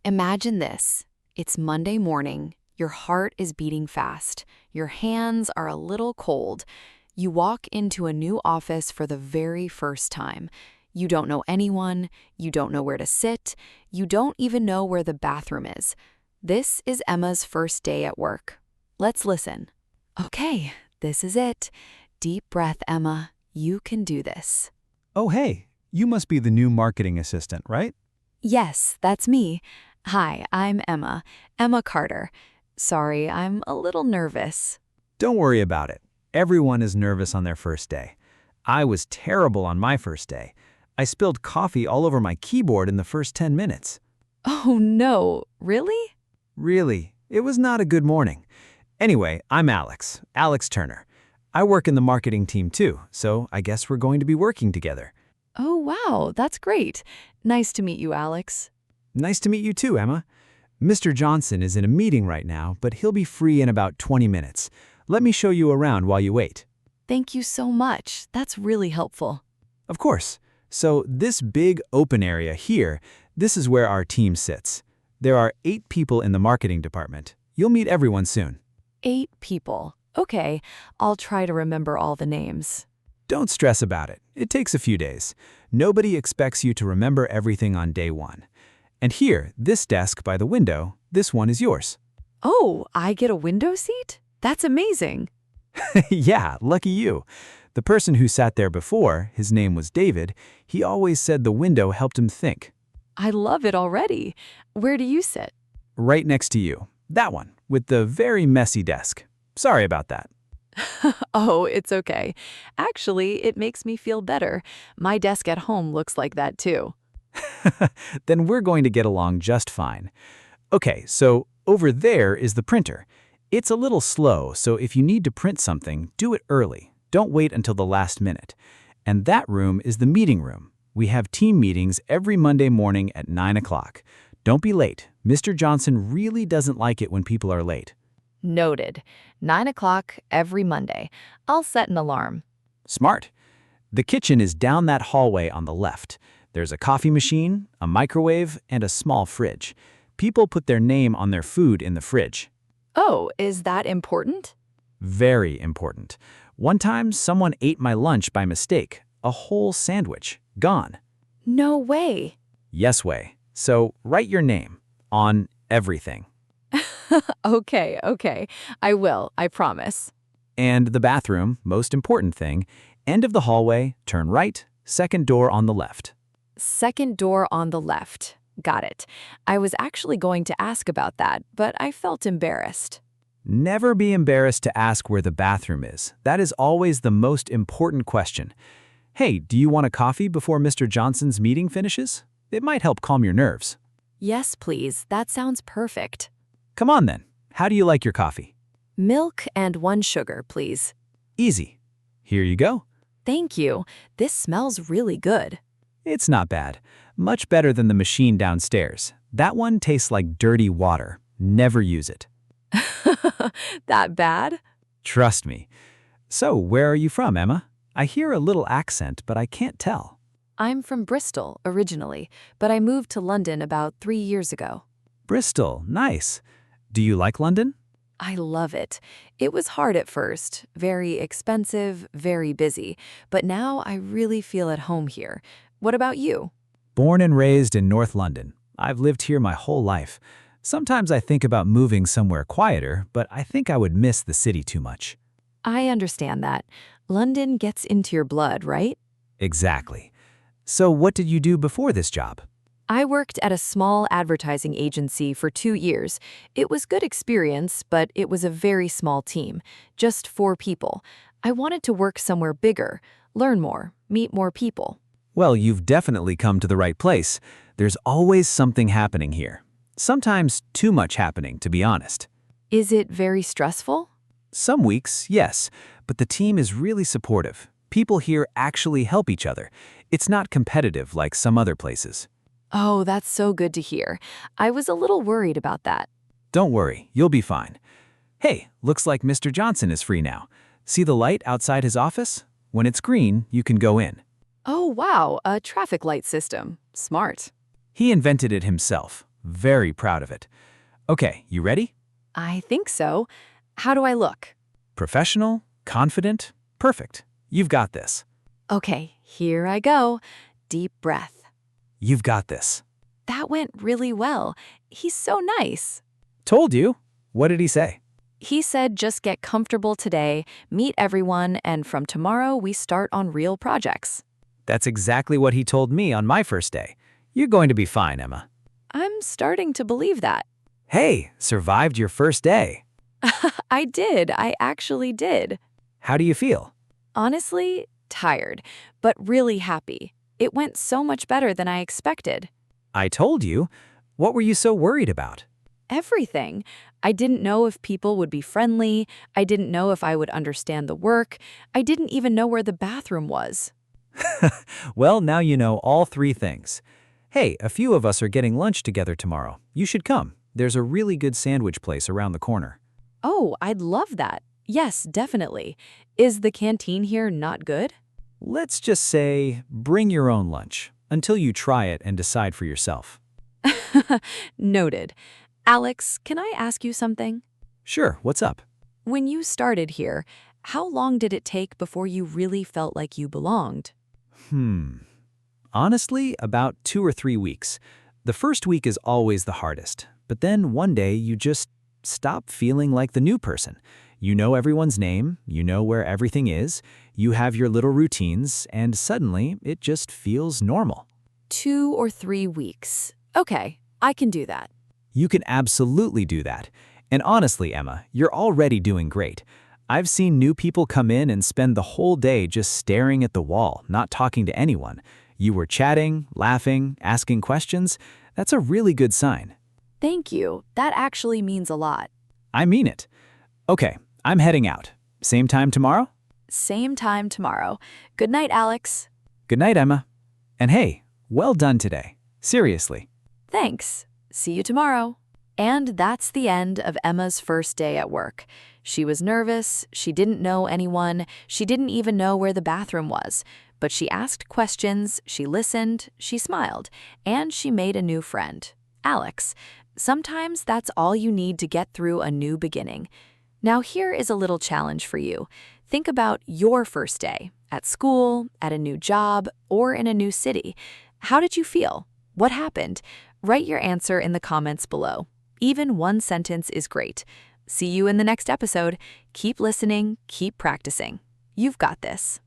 Imagine this. It's Monday morning. Your heart is beating fast. Your hands are a little cold. You walk into a new office for the very first time. You don't know anyone. You don't know where to sit. You don't even know where the bathroom is. This is Emma's first day at work. Let's listen. Okay, this is it. Deep breath, Emma. You can do this. Oh, hey, you must be the new marketing assistant, right? Yes, that's me. Hi, I'm Emma. Emma Carter. Sorry, I'm a little nervous. Don't worry about it. Everyone is nervous on their first day. I was terrible on my first day. I spilled coffee all over my keyboard in the first 10 minutes. Oh no, really? Really, it was not a good morning. Anyway, I'm Alex Turner. I work in the marketing team too, so I guess we're going to be working together. Oh wow, that's great. Nice to meet you, Alex. Nice to meet you too, Emma. Mr. Johnson is in a meeting right now, but he'll be free in about 20 minutes. Let me show you around while you wait. Thank you so much. That's really helpful. Of course. So this big open area here, this is where our team sits. There are 8 people in the marketing department. You'll meet everyone soon. 8 people. Okay, I'll try to remember all the names. Don't stress about it. It takes a few days. Nobody expects you to remember everything on day 1. And here, this desk by the window, this one is yours. Oh, I get a window seat? That's amazing. Yeah, lucky you. The person who sat there before, his name was David, he always said the window helped him think. I love it already. Where do you sit? Right next to you. That one, with the very messy desk. Sorry about that. Oh, it's okay. Actually, it makes me feel better. My desk at home looks like that too. Then we're going to get along just fine. Okay, so over there is the printer. It's a little slow, so if you need to print something, do it early. Don't wait until the last minute. And that room is the meeting room. We have team meetings every Monday morning at 9 o'clock. Don't be late. Mr. Johnson really doesn't like it when people are late. Noted. 9 o'clock every Monday. I'll set an alarm. Smart. The kitchen is down that hallway on the left. There's a coffee machine, a microwave, and a small fridge. People put their name on their food in the fridge. Oh, is that important? Very important. One time, someone ate my lunch by mistake. A whole sandwich. Gone. No way. Yes way. So write your name on everything. Okay. I will, I promise. And the bathroom, most important thing, end of the hallway, turn right, second door on the left. Second door on the left. Got it. I was actually going to ask about that, but I felt embarrassed. Never be embarrassed to ask where the bathroom is. That is always the most important question. Hey, do you want a coffee before Mr. Johnson's meeting finishes? It might help calm your nerves. Yes, please. That sounds perfect. Come on then. How do you like your coffee? Milk and 1 sugar, please. Easy. Here you go. Thank you. This smells really good. It's not bad. Much better than the machine downstairs. That one tastes like dirty water. Never use it. That bad? Trust me. So, where are you from, Emma? I hear a little accent, but I can't tell. I'm from Bristol originally, but I moved to London about 3 years ago. Bristol, nice. Do you like London? I love it. It was hard at first, very expensive, very busy, but now I really feel at home here. What about you? Born and raised in North London. I've lived here my whole life. Sometimes I think about moving somewhere quieter, but I think I would miss the city too much. I understand that. London gets into your blood, right? Exactly. So what did you do before this job? I worked at a small advertising agency for 2 years. It was good experience, but it was a very small team, just 4 people. I wanted to work somewhere bigger, learn more, meet more people. Well, you've definitely come to the right place. There's always something happening here. Sometimes too much happening, to be honest. Is it very stressful? Some weeks, yes, but the team is really supportive. People here actually help each other. It's not competitive like some other places. Oh, that's so good to hear. I was a little worried about that. Don't worry, you'll be fine. Hey, looks like Mr. Johnson is free now. See the light outside his office? When it's green, you can go in. Oh, wow, a traffic light system. Smart. He invented it himself. Very proud of it. Okay, you ready? I think so. How do I look? Professional? Confident? Perfect. You've got this. Okay, here I go. Deep breath. You've got this. That went really well. He's so nice. Told you. What did he say? He said just get comfortable today, meet everyone, and from tomorrow we start on real projects. That's exactly what he told me on my first day. You're going to be fine, Emma. I'm starting to believe that. Hey, survived your first day. I did. I actually did. How do you feel? Honestly, tired, but really happy. It went so much better than I expected. I told you. What were you so worried about? Everything. I didn't know if people would be friendly. I didn't know if I would understand the work. I didn't even know where the bathroom was. Well, now you know all three things. Hey, a few of us are getting lunch together tomorrow. You should come. There's a really good sandwich place around the corner. Oh, I'd love that. Yes, definitely. Is the canteen here not good? Let's just say, bring your own lunch until you try it and decide for yourself. Noted. Alex, can I ask you something? Sure, what's up? When you started here, how long did it take before you really felt like you belonged? Honestly, about 2 or 3 weeks. The first week is always the hardest, but then one day you just stop feeling like the new person. You know everyone's name, you know where everything is, you have your little routines, and suddenly it just feels normal. 2 or 3 weeks. Okay, I can do that. You can absolutely do that. And honestly, Emma, you're already doing great. I've seen new people come in and spend the whole day just staring at the wall, not talking to anyone. You were chatting, laughing, asking questions. That's a really good sign. Thank you. That actually means a lot. I mean it. Okay, I'm heading out. Same time tomorrow? Same time tomorrow. Good night, Alex. Good night, Emma. And hey, well done today. Seriously. Thanks. See you tomorrow. And that's the end of Emma's first day at work. She was nervous, she didn't know anyone, she didn't even know where the bathroom was. But she asked questions, she listened, she smiled, and she made a new friend, Alex. Sometimes that's all you need to get through a new beginning. Now here is a little challenge for you. Think about your first day, at school, at a new job, or in a new city. How did you feel? What happened? Write your answer in the comments below. Even one sentence is great. See you in the next episode. Keep listening, keep practicing. You've got this.